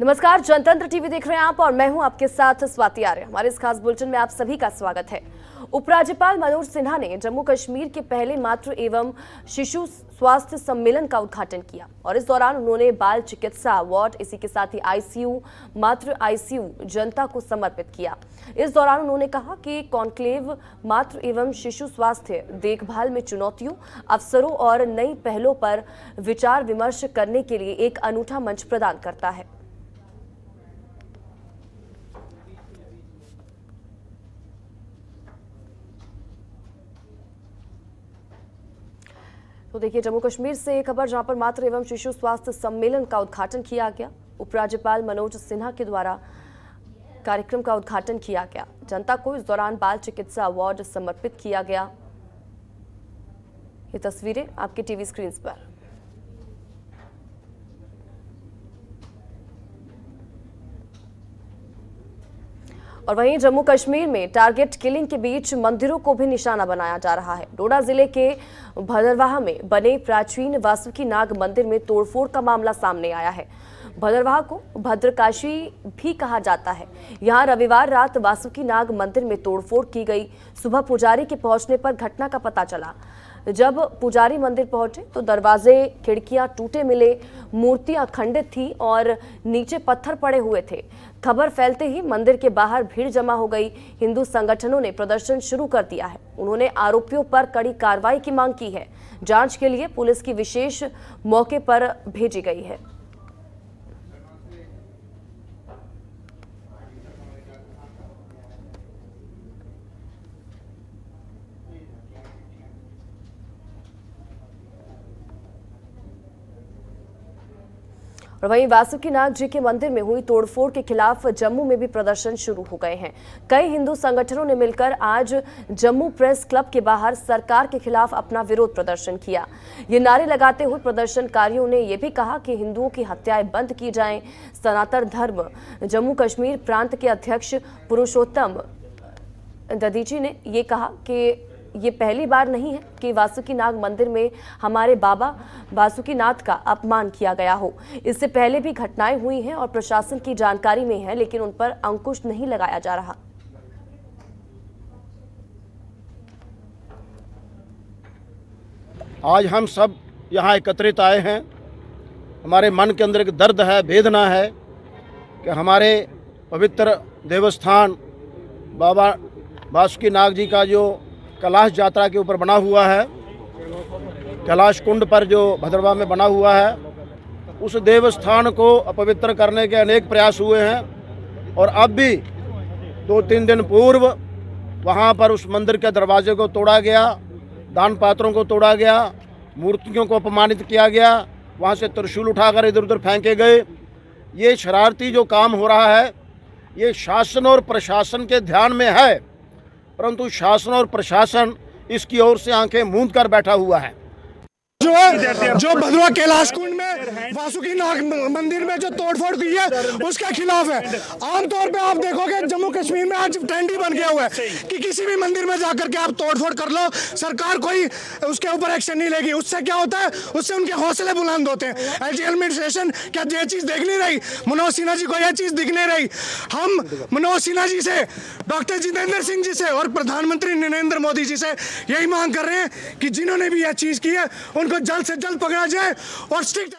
नमस्कार, जनतंत्र टीवी देख रहे हैं आप और मैं हूं आपके साथ स्वाति आर्य। हमारे इस खास बुलेटिन में आप सभी का स्वागत है। उपराज्यपाल मनोज सिन्हा ने जम्मू कश्मीर के पहले मातृ एवं शिशु स्वास्थ्य सम्मेलन का उद्घाटन किया और इस दौरान उन्होंने बाल चिकित्सा वार्ड, इसी के साथ ही आईसीयू, मातृ आईसीयू जनता को समर्पित किया। इस दौरान उन्होंने कहा कि कॉन्क्लेव मातृ एवं शिशु स्वास्थ्य देखभाल में चुनौतियों, अवसरों और नई पहलों पर विचार विमर्श करने के लिए एक अनूठा मंच प्रदान करता है। तो देखिए, जम्मू कश्मीर से एक खबर जहां पर मातृ एवं शिशु स्वास्थ्य सम्मेलन का उद्घाटन किया गया। उपराज्यपाल मनोज सिन्हा के द्वारा कार्यक्रम का उद्घाटन किया गया। जनता को इस दौरान बाल चिकित्सा अवार्ड समर्पित किया गया। ये तस्वीरें आपके टीवी स्क्रीन पर। और वहीं जम्मू कश्मीर में टारगेट किलिंग के बीच मंदिरों को भी निशाना बनाया जा रहा है। डोडा जिले के भदरवाह में बने प्राचीन वासुकी नाग मंदिर में तोड़फोड़ का मामला सामने आया है। भदरवाह को भद्रकाशी भी कहा जाता है। यहां रविवार रात वासुकी नाग मंदिर में तोड़फोड़ की गई। सुबह पुजारी के पहुंचने पर घटना का पता चला। जब पुजारी मंदिर पहुंचे तो दरवाजे, खिड़कियां टूटे मिले, मूर्तियां खंडित थी और नीचे पत्थर पड़े हुए थे। खबर फैलते ही मंदिर के बाहर भीड़ जमा हो गई। हिंदू संगठनों ने प्रदर्शन शुरू कर दिया है। उन्होंने आरोपियों पर कड़ी कार्रवाई की मांग की है। जांच के लिए पुलिस की विशेष मौके पर भेजी गई है। और वहीं वासुकी नाग जी के मंदिर में हुई तोड़फोड़ के खिलाफ जम्मू में भी प्रदर्शन शुरू हो गए हैं। कई हिंदू संगठनों ने मिलकर आज जम्मू प्रेस क्लब के बाहर सरकार के खिलाफ अपना विरोध प्रदर्शन किया। ये नारे लगाते हुए प्रदर्शनकारियों ने यह भी कहा कि हिंदुओं की हत्याएं बंद की जाएं। सनातन धर्म जम्मू कश्मीर प्रांत के अध्यक्ष पुरुषोत्तम ददीची ने ये कहा कि ये पहली बार नहीं है कि वासुकी नाग मंदिर में हमारे बाबा वासुकी नाथ का अपमान किया गया हो। इससे पहले भी घटनाएं हुई हैं और प्रशासन की जानकारी में है, लेकिन उन पर अंकुश नहीं लगाया जा रहा। आज हम सब यहाँ एकत्रित आए हैं। हमारे मन के अंदर एक दर्द है, वेदना है कि हमारे पवित्र देवस्थान बाबा वासुकी नाग जी का जो कैलाश यात्रा के ऊपर बना हुआ है, कैलाश कुंड पर जो भद्रवाह में बना हुआ है, उस देवस्थान को अपवित्र करने के अनेक प्रयास हुए हैं। और अब भी 2-3 दिन पूर्व वहाँ पर उस मंदिर के दरवाजे को तोड़ा गया, दान पात्रों को तोड़ा गया, मूर्तियों को अपमानित किया गया, वहाँ से त्रिशूल उठाकर इधर उधर फेंके गए। ये शरारती जो काम हो रहा है, ये शासन और प्रशासन के ध्यान में है, परंतु शासन और प्रशासन इसकी ओर से आंखें मूंद कर बैठा हुआ है। जो भद्रवाह कैलाश कुंड में वासुकी नाग मंदिर में जो तोड़फोड़ की है उसके खिलाफ है। आमतौर पे आप देखोगे जम्मू कश्मीर में आज ट्रेंड ही बन गया हुआ है कि किसी भी मंदिर में जाकर के आप तोड़फोड़ कर लो, सरकार कोई उसके ऊपर एक्शन नहीं लेगी। उससे क्या होता है, उससे उनके हौसले बुलंद होते हैं। एलजी एडमिनिस्ट्रेशन क्या ये चीज देख नहीं रही? मनोज सिन्हा जी को यह चीज दिख नहीं रही। हम मनोज सिन्हा जी से, डॉक्टर जितेंद्र सिंह जी से और प्रधानमंत्री नरेंद्र मोदी जी से यही मांग कर रहे हैं कि जिन्होंने भी यह चीज की है उनको जल्द से जल्द पकड़ा जाए और स्ट्रिक्ट।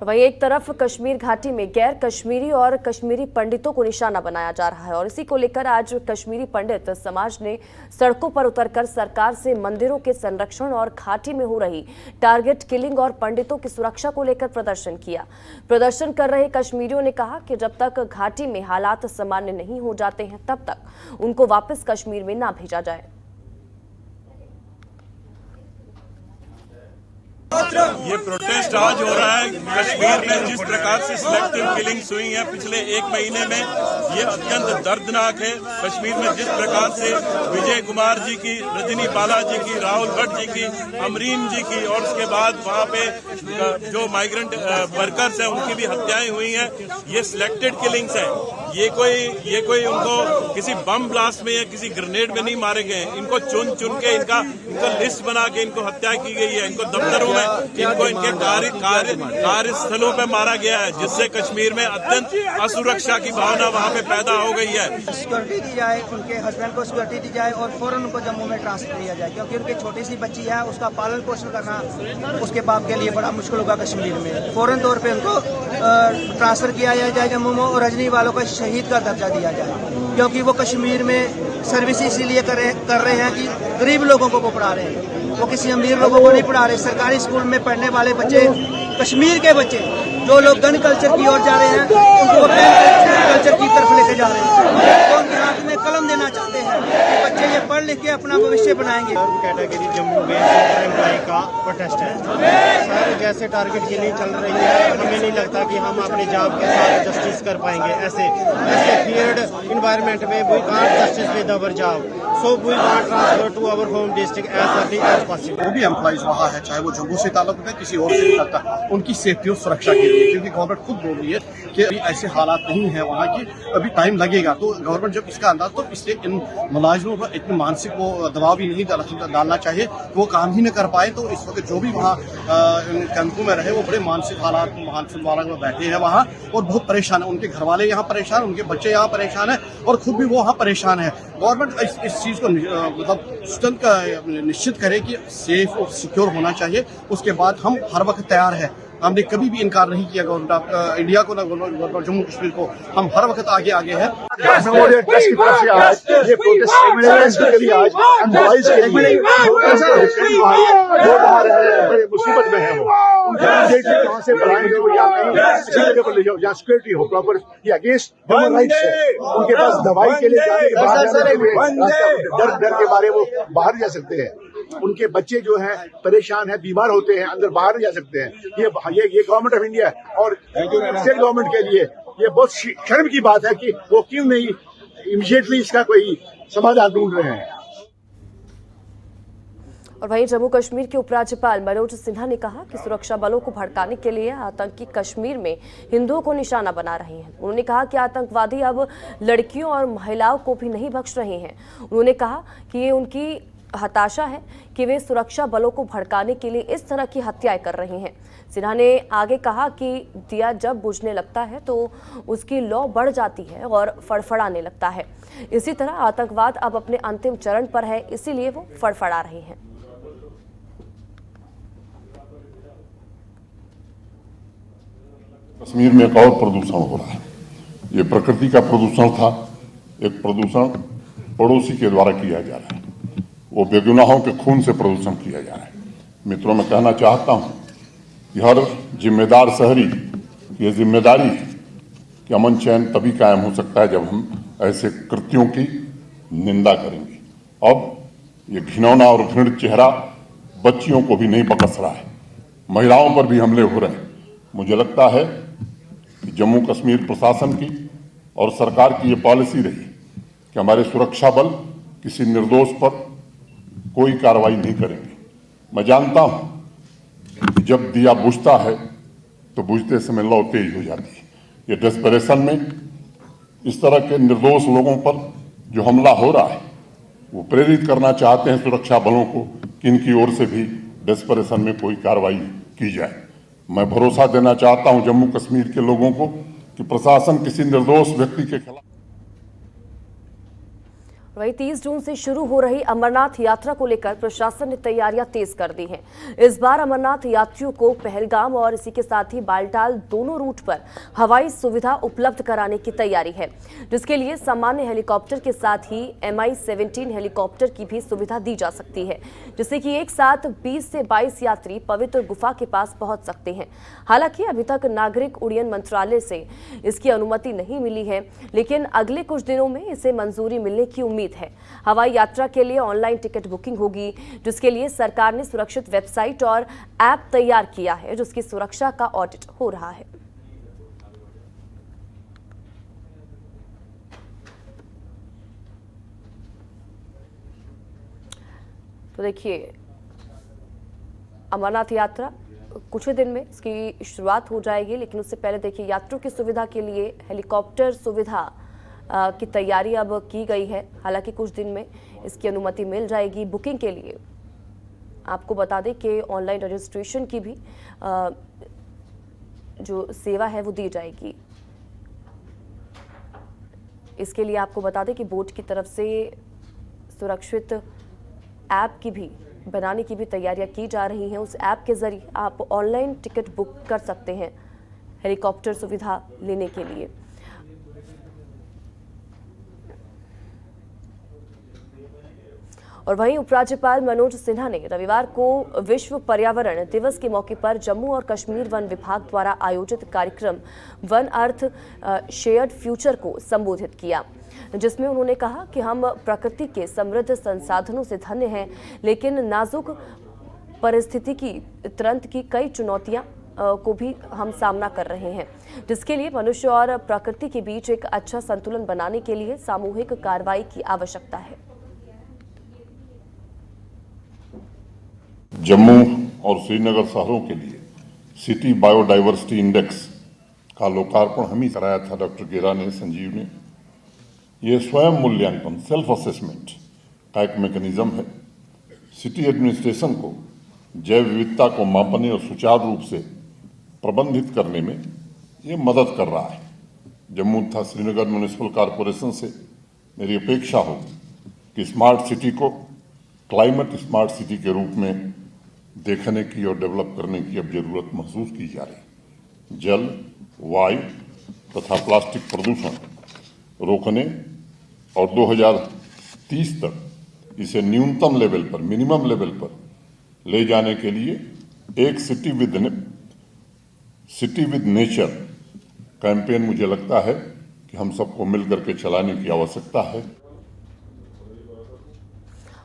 वहीं एक तरफ कश्मीर घाटी में गैर कश्मीरी और कश्मीरी पंडितों को निशाना बनाया जा रहा है और इसी को लेकर आज कश्मीरी पंडित समाज ने सड़कों पर उतरकर सरकार से मंदिरों के संरक्षण और घाटी में हो रही टारगेट किलिंग और पंडितों की सुरक्षा को लेकर प्रदर्शन किया। प्रदर्शन कर रहे कश्मीरियों ने कहा कि जब तक घाटी में हालात सामान्य नहीं हो जाते हैं तब तक उनको वापस कश्मीर में ना भेजा जाए। ये प्रोटेस्ट आज हो रहा है कश्मीर में। जिस प्रकार से सिलेक्टिव किलिंग्स हुई हैं पिछले 1 महीने में, ये अत्यंत दर्दनाक है। कश्मीर में जिस प्रकार से विजय कुमार जी की, रजनी बालाजी की, राहुल भट्ट जी की, अमरीन जी की और उसके बाद वहाँ पे जो माइग्रेंट वर्कर्स हैं उनकी भी हत्याएं हुई हैं, ये सिलेक्टेड किलिंग्स हैं। ये कोई उनको किसी बम ब्लास्ट में या किसी ग्रेनेड में नहीं मारे गए। इनको चुन चुन के इनका लिस्ट बना के इनको हत्या की गई है। इनको दफ्तरों में, इनको इनके कार्यस्थलों पे मारा गया है, जिससे कश्मीर में अत्यंत असुरक्षा की भावना वहाँ पे पैदा हो गई है। सिक्योरिटी दी जाए, उनके हस्बैंड को सिक्योरिटी दी जाए और फौरन उनको जम्मू में ट्रांसफर किया जाए, क्योंकि उनकी छोटी सी बच्ची है, उसका पालन पोषण करना उसके बाप के लिए बड़ा मुश्किल होगा कश्मीर में। फौरन तौर पे उनको ट्रांसफर किया जाए जम्मू में और रजनी वालों को शहीद का दर्जा दिया जाए, क्योंकि वो कश्मीर में सर्विस इसीलिए कर रहे हैं कि गरीब लोगों को वो पढ़ा रहे हैं, वो किसी अमीर लोगों को नहीं पढ़ा रहे। सरकारी स्कूल में पढ़ने वाले बच्चे, कश्मीर के बच्चे जो लोग गन कल्चर की ओर जा रहे हैं, उनको कल्चर की तरफ लेके जा रहे हैं, तो उनके हाथ में कलम देना चाहते हैं कि बच्चे ये पढ़ लिख के अपना भविष्य बनाएंगे। कैटेगरी जम्मू में एम्प्लॉय का प्रोटेस्ट है सर, जैसे टारगेट के लिए चल रही है, हमें नहीं लगता कि हम अपने जॉब के साथ जस्टिस कर पाएंगे। ऐसे फियर्ड इन्वायरमेंट में we can't justice with our job, so we want transfer to our home district as early as possible. वो भी एम्प्लॉइज वहाँ है, चाहे वो जम्मू से ताल्लुक है, किसी और से नहीं करता, उनकी सेफ्टी और सुरक्षा के लिए, क्योंकि गवर्नमेंट खुद बोल रही है कि अभी ऐसे हालात नहीं है वहाँ की, अभी टाइम लगेगा। तो गवर्नमेंट जब इसका अंदाज, तो इसलिए इन मुलाजिमों पर इतनी मानसिक वो दबाव भी नहीं डालना चाहिए, वो काम ही न कर पाए। तो इस वक्त जो भी वहाँ कैंपों में रहे, वो बड़े मानसिक हालात में बैठे हैं वहाँ और बहुत परेशान है। उनके घर वाले यहाँ परेशान, उनके बच्चे यहाँ परेशान है और खुद भी वो वहाँ परेशान है। गवर्नमेंट इस चीज़ को मतलब निश्चित करे कि सेफ और सिक्योर होना चाहिए। उसके बाद हम हर वक्त तैयार है, हमने कभी भी इनकार नहीं किया गवर्नमेंट इंडिया को, ना गवर्नमेंट जम्मू कश्मीर को, हम हर वक्त आगे है। मुसीबत में है वो, कहाँ से बढ़ाएंगे या किसी जगह पर ले जाओ जहाँ सिक्योरिटी हो प्रॉपर, ये अगेंस्ट ह्यूमन राइट्स है। उनके पास दवाई के लिए जाने के डर के बारे वो बाहर जा सकते हैं। उनके बच्चे जो हैं परेशान हैं, बीमार होते हैं, अंदर बाहर नहीं जा सकते हैं। ये गवर्नमेंट ऑफ इंडिया और स्टेट गवर्नमेंट के लिए ये बहुत शर्म की बात है कि वो क्यों नहीं इमीडिएटली इसका कोई समाधान ढूंढ रहे हैं। और वहीं जम्मू कश्मीर के उपराज्यपाल मनोज सिन्हा ने कहा कि सुरक्षा बलों को भड़काने के लिए आतंकी कश्मीर में हिंदुओं को निशाना बना रहे हैं। उन्होंने कहा कि आतंकवादी अब लड़कियों और महिलाओं को भी नहीं बख्श रहे हैं। उन्होंने कहा कि ये उनकी हताशा है कि वे सुरक्षा बलों को भड़काने के लिए इस तरह की हत्याएं कर रहे हैं। सिन्हा ने आगे कहा कि दिया जब बुझने लगता है तो उसकी लौ बढ़ जाती है और फड़फड़ाने लगता है। इसी तरह आतंकवाद अब अपने अंतिम चरण पर है, इसीलिए वो फड़फड़ा रहे हैं। कश्मीर में एक और प्रदूषण हो रहा है। ये प्रकृति का प्रदूषण था, एक प्रदूषण पड़ोसी के द्वारा किया जा रहा है, वो बेगुनाहों के खून से प्रदूषण किया जा रहा है। मित्रों, मैं कहना चाहता हूं कि हर जिम्मेदार शहरी की ये जिम्मेदारी है कि अमन चैन तभी कायम हो सकता है जब हम ऐसे कृत्यों की निंदा करेंगे। अब ये घिनौना और घृणित चेहरा बच्चियों को भी नहीं बकस रहा है, महिलाओं पर भी हमले हो रहे हैं। मुझे लगता है कि जम्मू कश्मीर प्रशासन की और सरकार की ये पॉलिसी रही कि हमारे सुरक्षा बल किसी निर्दोष पर कोई कार्रवाई नहीं करेंगे। मैं जानता हूं कि जब दिया बुझता है तो बुझते समय लौ तेज हो जाती है। ये डेस्परेशन में इस तरह के निर्दोष लोगों पर जो हमला हो रहा है, वो प्रेरित करना चाहते हैं सुरक्षा बलों को कि इनकी ओर से भी डेस्परेशन में कोई कार्रवाई की जाए। मैं भरोसा देना चाहता हूं जम्मू कश्मीर के लोगों को कि प्रशासन किसी निर्दोष व्यक्ति के खिलाफ। वहीं 30 जून से शुरू हो रही अमरनाथ यात्रा को लेकर प्रशासन ने तैयारियां तेज कर दी हैं। इस बार अमरनाथ यात्रियों को पहलगाम और इसी के साथ ही बालटाल दोनों रूट पर हवाई सुविधा उपलब्ध कराने की तैयारी है, जिसके लिए सामान्य हेलीकॉप्टर के साथ ही MI-17 हेलीकॉप्टर की भी सुविधा दी जा सकती है, जिससे कि एक साथ 20 से 22 यात्री पवित्र गुफा के पास पहुंच सकते हैं। हालांकि अभी तक नागरिक उड्डयन मंत्रालय से इसकी अनुमति नहीं मिली है, लेकिन अगले कुछ दिनों में इसे मंजूरी मिलने की उम्मीद है। हवाई यात्रा के लिए ऑनलाइन टिकट बुकिंग होगी, जिसके लिए सरकार ने सुरक्षित वेबसाइट और ऐप तैयार किया है, जिसकी सुरक्षा का ऑडिट हो रहा है। तो देखिए, अमरनाथ यात्रा कुछ ही दिन में इसकी शुरुआत हो जाएगी, लेकिन उससे पहले देखिए यात्रियों की सुविधा के लिए हेलीकॉप्टर सुविधा की तैयारी अब की गई है। हालांकि कुछ दिन में इसकी अनुमति मिल जाएगी बुकिंग के लिए। आपको बता दें कि ऑनलाइन रजिस्ट्रेशन की भी जो सेवा है वो दी जाएगी। इसके लिए आपको बता दें कि बोर्ड की तरफ से सुरक्षित ऐप की भी बनाने की भी तैयारियां की जा रही हैं। उस ऐप के जरिए आप ऑनलाइन टिकट बुक कर सकते हैं हेलीकॉप्टर सुविधा लेने के लिए। और वहीं उपराज्यपाल मनोज सिन्हा ने रविवार को विश्व पर्यावरण दिवस के मौके पर जम्मू और कश्मीर वन विभाग द्वारा आयोजित कार्यक्रम वन अर्थ शेयर्ड फ्यूचर को संबोधित किया, जिसमें उन्होंने कहा कि हम प्रकृति के समृद्ध संसाधनों से धन्य हैं, लेकिन नाजुक पारिस्थितिकी तंत्र की कई चुनौतियां को भी हम सामना कर रहे हैं, जिसके लिए मनुष्य और प्रकृति के बीच एक अच्छा संतुलन बनाने के लिए सामूहिक कार्रवाई की आवश्यकता है। जम्मू और श्रीनगर शहरों के लिए सिटी बायोडाइवर्सिटी इंडेक्स का लोकार्पण हम ही कराया था, डॉक्टर गेरा ने, संजीव ने। ये स्वयं मूल्यांकन, सेल्फ असेसमेंट का एक मैकेनिज्म है। सिटी एडमिनिस्ट्रेशन को जैव विविधता को मापने और सुचारू रूप से प्रबंधित करने में ये मदद कर रहा है। जम्मू तथा श्रीनगर म्यूनिसिपल कॉरपोरेशन से मेरी अपेक्षा हो कि स्मार्ट सिटी को क्लाइमेट स्मार्ट सिटी के रूप में देखने की और डेवलप करने की अब जरूरत महसूस की जा रही। जल, वायु तथा प्लास्टिक प्रदूषण रोकने और 2030 तक इसे न्यूनतम लेवल पर, मिनिमम लेवल पर ले जाने के लिए एक सिटी विद नेचर कैंपेन मुझे लगता है कि हम सबको मिलकर के चलाने की आवश्यकता है।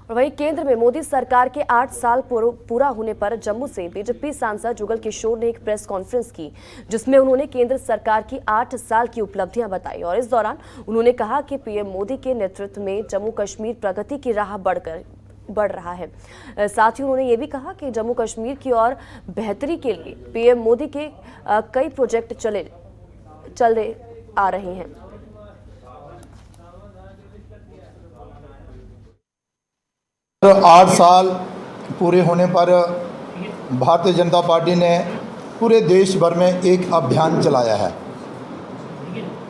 और वहीं केंद्र में मोदी सरकार के 8 साल पूरा होने पर जम्मू से बीजेपी सांसद जुगल किशोर ने एक प्रेस कॉन्फ्रेंस की, जिसमें उन्होंने केंद्र सरकार की 8 साल की उपलब्धियां बताई। और इस दौरान उन्होंने कहा कि पीएम मोदी के नेतृत्व में जम्मू कश्मीर प्रगति की राह बढ़ रहा है। साथ ही उन्होंने ये भी कहा कि जम्मू कश्मीर की और बेहतरी के लिए पीएम मोदी के कई प्रोजेक्ट चल आ रहे हैं। तो 8 साल पूरे होने पर भारतीय जनता पार्टी ने पूरे देश भर में एक अभियान चलाया है।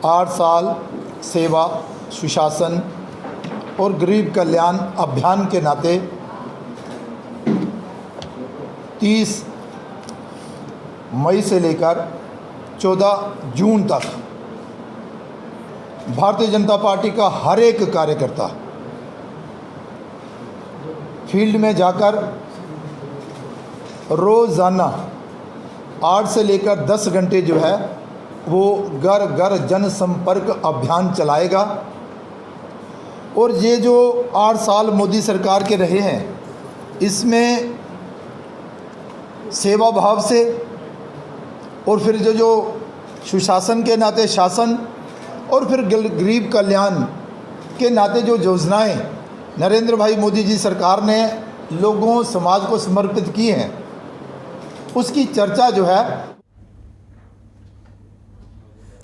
8 साल सेवा, सुशासन और गरीब कल्याण अभियान के नाते 30 मई से लेकर 14 जून तक भारतीय जनता पार्टी का हर एक कार्यकर्ता फील्ड में जाकर रोज़ाना 8 से लेकर 10 घंटे जो है वो घर घर जनसंपर्क अभियान चलाएगा। और ये जो 8 साल मोदी सरकार के रहे हैं, इसमें सेवा भाव से और फिर जो सुशासन के नाते शासन और फिर गरीब कल्याण के नाते जो योजनाएं नरेंद्र भाई मोदी जी सरकार ने लोगों समाज को समर्पित की हैं, उसकी चर्चा जो है।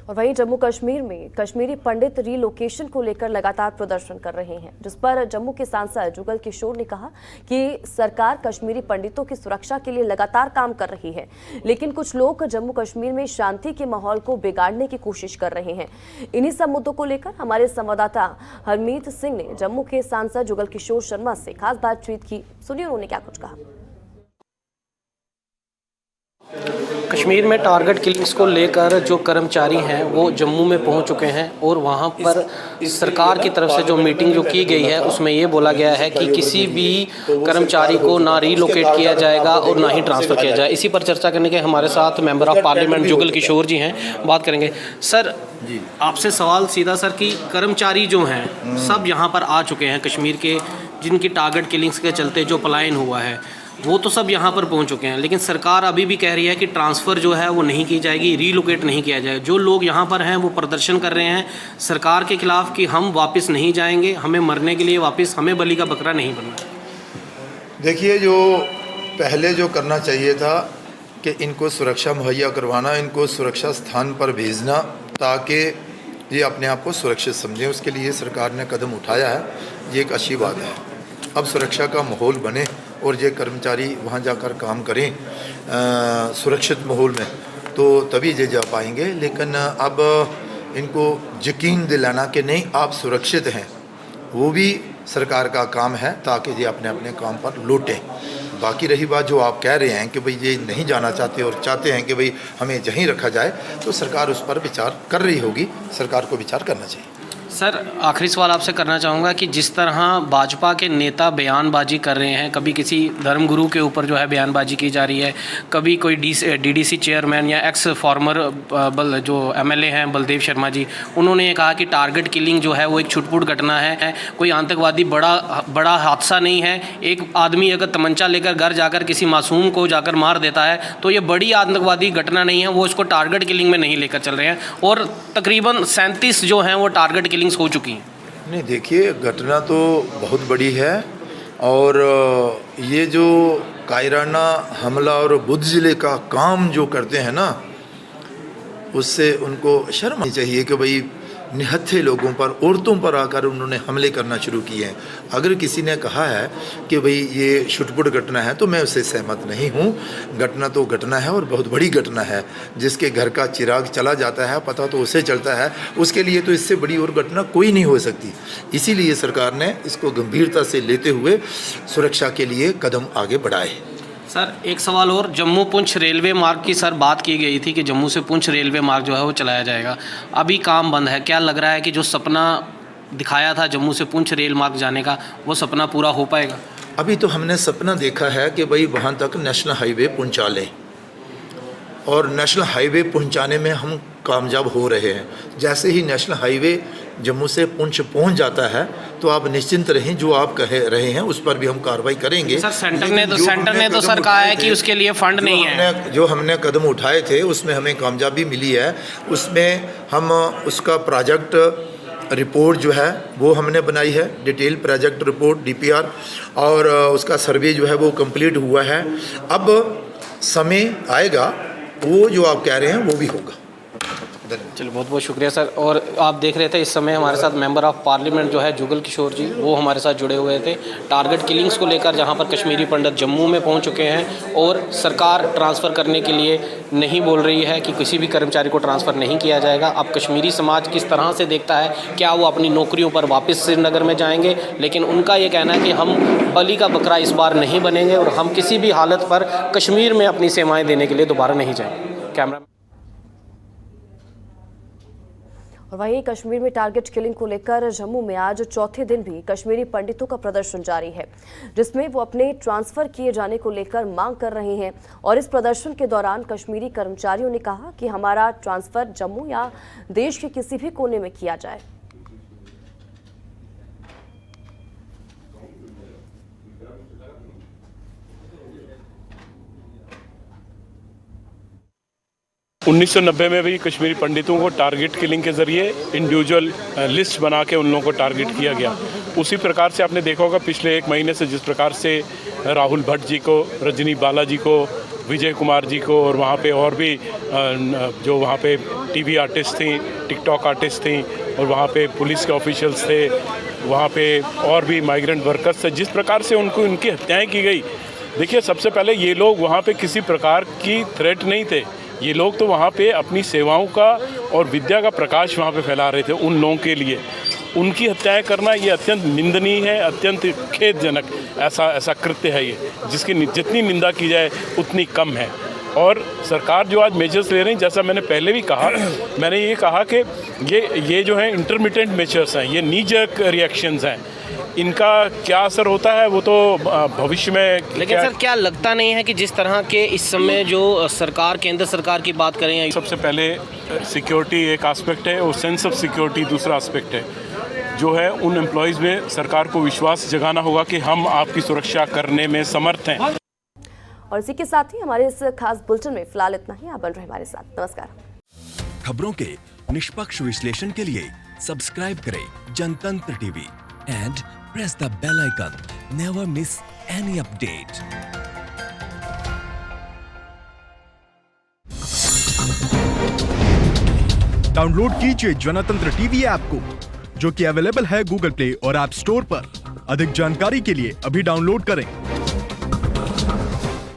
और वहीं जम्मू कश्मीर में कश्मीरी पंडित रीलोकेशन को लेकर लगातार प्रदर्शन कर रहे हैं, जिस पर जम्मू के सांसद जुगल किशोर ने कहा कि सरकार कश्मीरी पंडितों की सुरक्षा के लिए लगातार काम कर रही है, लेकिन कुछ लोग जम्मू कश्मीर में शांति के माहौल को बिगाड़ने की कोशिश कर रहे हैं। इन्हीं सब मुद्दों को लेकर हमारे संवाददाता हरमीत सिंह ने जम्मू के सांसद जुगल किशोर शर्मा से खास बातचीत की। सुनिए उन्होंने क्या कुछ कहा। कश्मीर में टारगेट किलिंग्स को लेकर जो कर्मचारी हैं वो जम्मू में पहुंच चुके हैं और वहां पर सरकार की तरफ से जो मीटिंग जो की गई है उसमें ये बोला गया है कि किसी भी कर्मचारी को ना रीलोकेट किया जाएगा और ना ही ट्रांसफ़र किया जाए। इसी पर चर्चा करने के हमारे साथ member of parliament Jugal Kishore जी हैं, बात करेंगे। सर, आपसे सवाल सीधा सर कि कर्मचारी जो हैं सब यहाँ पर आ चुके हैं कश्मीर के, जिनकी टारगेट किलिंग्स के चलते जो पलायन हुआ है वो तो सब यहाँ पर पहुँच चुके हैं, लेकिन सरकार अभी भी कह रही है कि ट्रांसफ़र जो है वो नहीं की जाएगी, रीलोकेट नहीं किया जाएगा। जो लोग यहाँ पर हैं वो प्रदर्शन कर रहे हैं सरकार के खिलाफ कि हम वापस नहीं जाएंगे, हमें मरने के लिए वापस, हमें बलि का बकरा नहीं बनना। देखिए, जो पहले जो करना चाहिए था कि इनको सुरक्षा मुहैया करवाना, इनको सुरक्षा स्थान पर भेजना ताकि ये अपने आप को सुरक्षित समझें। उसके लिए सरकार ने कदम उठाया है, ये एक अच्छी बात है। अब सुरक्षा का माहौल बने और ये कर्मचारी वहाँ जाकर काम करें सुरक्षित माहौल में, तो तभी ये जा पाएंगे। लेकिन अब इनको यकीन दिलाना कि नहीं आप सुरक्षित हैं, वो भी सरकार का काम है ताकि ये अपने अपने काम पर लौटें। बाकी रही बात जो आप कह रहे हैं कि भाई ये नहीं जाना चाहते और चाहते हैं कि भाई हमें यहीं रखा जाए, तो सरकार उस पर विचार कर रही होगी, सरकार को विचार करना चाहिए। सर, आखिरी सवाल आपसे करना चाहूँगा कि जिस तरह भाजपा के नेता बयानबाजी कर रहे हैं, कभी किसी धर्मगुरु के ऊपर जो है बयानबाजी की जा रही है, कभी कोई डीडीसी चेयरमैन या एक्स फॉर्मर जो एमएलए हैं बलदेव शर्मा जी, उन्होंने ये कहा कि टारगेट किलिंग जो है वो एक छुटपुट घटना है, कोई आतंकवादी बड़ा हादसा नहीं है। एक आदमी अगर तमंचा लेकर घर जाकर किसी मासूम को जाकर मार देता है तो ये बड़ी आतंकवादी घटना नहीं है, वो इसको टारगेट किलिंग में नहीं लेकर चल रहे हैं। और तकरीबन 37 जो हैं वो टारगेट किलिंग्स हो चुकी हैं। नहीं, देखिए, घटना तो बहुत बड़ी है और ये जो कायराना हमला और बुद्ध ज़िले का काम जो करते हैं ना, उससे उनको शर्म आनी चाहिए कि भाई निहत्थे लोगों पर, औरतों पर आकर उन्होंने हमले करना शुरू किए हैं। अगर किसी ने कहा है कि भाई ये छुटपुट घटना है तो मैं उससे सहमत नहीं हूँ। घटना तो घटना है और बहुत बड़ी घटना है। जिसके घर का चिराग चला जाता है पता तो उसे चलता है, उसके लिए तो इससे बड़ी और घटना कोई नहीं हो सकती। इसीलिए सरकार ने इसको गंभीरता से लेते हुए सुरक्षा के लिए कदम आगे बढ़ाए। सर, एक सवाल और, जम्मू पुंछ रेलवे मार्ग की सर बात की गई थी कि जम्मू से पुंछ रेलवे मार्ग जो है वो चलाया जाएगा, अभी काम बंद है। क्या लग रहा है कि जो सपना दिखाया था जम्मू से पुंछ रेल मार्ग जाने का, वो सपना पूरा हो पाएगा? अभी तो हमने सपना देखा है कि भाई वहाँ तक नेशनल हाईवे पहुँचा लें, और नेशनल हाईवे पहुँचाने में हम कामयाब हो रहे हैं। जैसे ही नेशनल हाईवे जम्मू से पुंछ पहुंच जाता है तो आप निश्चिंत रहें, जो आप कह रहे हैं उस पर भी हम कार्रवाई करेंगे। सर, सेंटर ने तो सर कहा है कि उसके लिए फंड नहीं है। जो हमने कदम उठाए थे उसमें हमें कामयाबी मिली है। उसमें हम उसका प्रोजेक्ट रिपोर्ट जो है वो हमने बनाई है, डिटेल प्रोजेक्ट रिपोर्ट DPR, और उसका सर्वे जो है वो कंप्लीट हुआ है। अब समय आएगा, वो जो आप कह रहे हैं वो भी होगा। चलिए, बहुत बहुत शुक्रिया सर। और आप देख रहे थे इस समय हमारे साथ मेंबर ऑफ पार्लियामेंट जो है जुगल किशोर जी, वो हमारे साथ जुड़े हुए थे टारगेट किलिंग्स को लेकर, जहां पर कश्मीरी पंडित जम्मू में पहुंच चुके हैं और सरकार ट्रांसफ़र करने के लिए नहीं बोल रही है कि किसी भी कर्मचारी को ट्रांसफ़र नहीं किया जाएगा। अब कश्मीरी समाज किस तरह से देखता है, क्या वो अपनी नौकरियों पर वापस श्रीनगर में जाएंगे? लेकिन उनका ये कहना है कि हम बलि का बकरा इस बार नहीं बनेंगे और हम किसी भी हालत पर कश्मीर में अपनी सेवाएँ देने के लिए दोबारा नहीं जाएंगे। कैमरा। और वहीं कश्मीर में टारगेट किलिंग को लेकर जम्मू में आज चौथे दिन भी कश्मीरी पंडितों का प्रदर्शन जारी है, जिसमें वो अपने ट्रांसफर किए जाने को लेकर मांग कर रहे हैं। और इस प्रदर्शन के दौरान कश्मीरी कर्मचारियों ने कहा कि हमारा ट्रांसफर जम्मू या देश के किसी भी कोने में किया जाए। उन्नीस 1990 में भी कश्मीरी पंडितों को टारगेट किलिंग के ज़रिए इंडिविजुअल लिस्ट बना के उन लोगों को टारगेट किया गया। उसी प्रकार से आपने देखा होगा पिछले 1 महीने से जिस प्रकार से राहुल भट्ट जी को, रजनी बाला जी को, विजय कुमार जी को, और वहाँ पे और भी जो वहाँ पे टीवी आर्टिस्ट थी, टिकटॉक आर्टिस्ट थी, और वहाँ पे पुलिस के ऑफिशियल्स थे, वहाँ पे और भी माइग्रेंट वर्कर्स थे, जिस प्रकार से उनकी हत्याएँ की गई। देखिए, सबसे पहले ये लोग वहाँ पे किसी प्रकार की थ्रेट नहीं थे। ये लोग तो वहाँ पे अपनी सेवाओं का और विद्या का प्रकाश वहाँ पे फैला रहे थे उन लोगों के लिए। उनकी हत्याएं करना ये अत्यंत निंदनीय है, अत्यंत खेदजनक ऐसा कृत्य है ये, जिसकी जितनी निंदा की जाए उतनी कम है। और सरकार जो आज मेजर्स ले रही, जैसा मैंने पहले भी कहा, मैंने ये कहा कि ये जो है इंटरमिटेंट मेजर्स हैं, ये नी जर्क रिएक्शंस हैं। इनका क्या असर होता है वो तो भविष्य में। लेकिन सर, क्या लगता नहीं है कि जिस तरह के इस समय जो सरकार, केंद्र सरकार की बात करें, सबसे पहले सिक्योरिटी एक एस्पेक्ट है और सेंस ऑफ सिक्योरिटी दूसरा एस्पेक्ट है, जो है उन एम्प्लॉयज़ में सरकार को विश्वास जगाना होगा कि हम आपकी सुरक्षा करने में समर्थ हैं। और इसी के साथ ही हमारे इस खास बुलेटिन में फिलहाल इतना ही। आप बन रहे हमारे साथ। नमस्कार। खबरों के निष्पक्ष विश्लेषण के लिए सब्सक्राइब करें जनतंत्र TV and press the bell icon. Never miss any update. Download कीजिए जनतंत्र टीवी ऐप को, जो कि अवेलेबल है गूगल प्ले और ऐप स्टोर पर। अधिक जानकारी के लिए अभी डाउनलोड करें